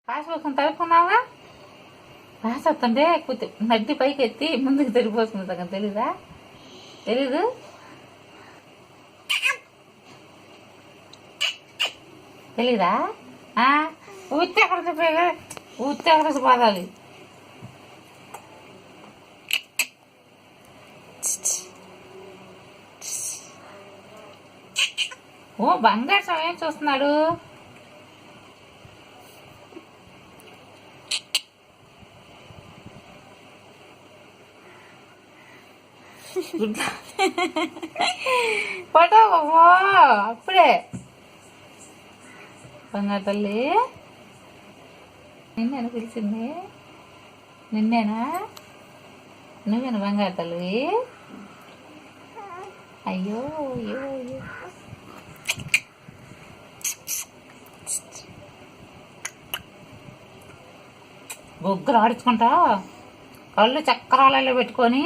పాస్పోసం తడుకున్నావా pass వస్తుంటే నడ్డి పైకి ఎత్తి ముందుకు తిరిగిపోతుంది సగం తెలీదా తెలీదు తెలీదా ఊతే అక్కడ ఊతే అక్కడ బాధాలి ఓ బంగారు సమయం చూస్తున్నాడు ఫోటో అప్పుడే బంగారు తల్లి నిన్నేనా పిలిచింది నిన్నేనా నువ్వేనా బంగారు తల్లి అయ్యో అయ్యో అయ్యో బొగ్గులు ఆడించుకుంటా కళ్ళు చక్రాలలో పెట్టుకొని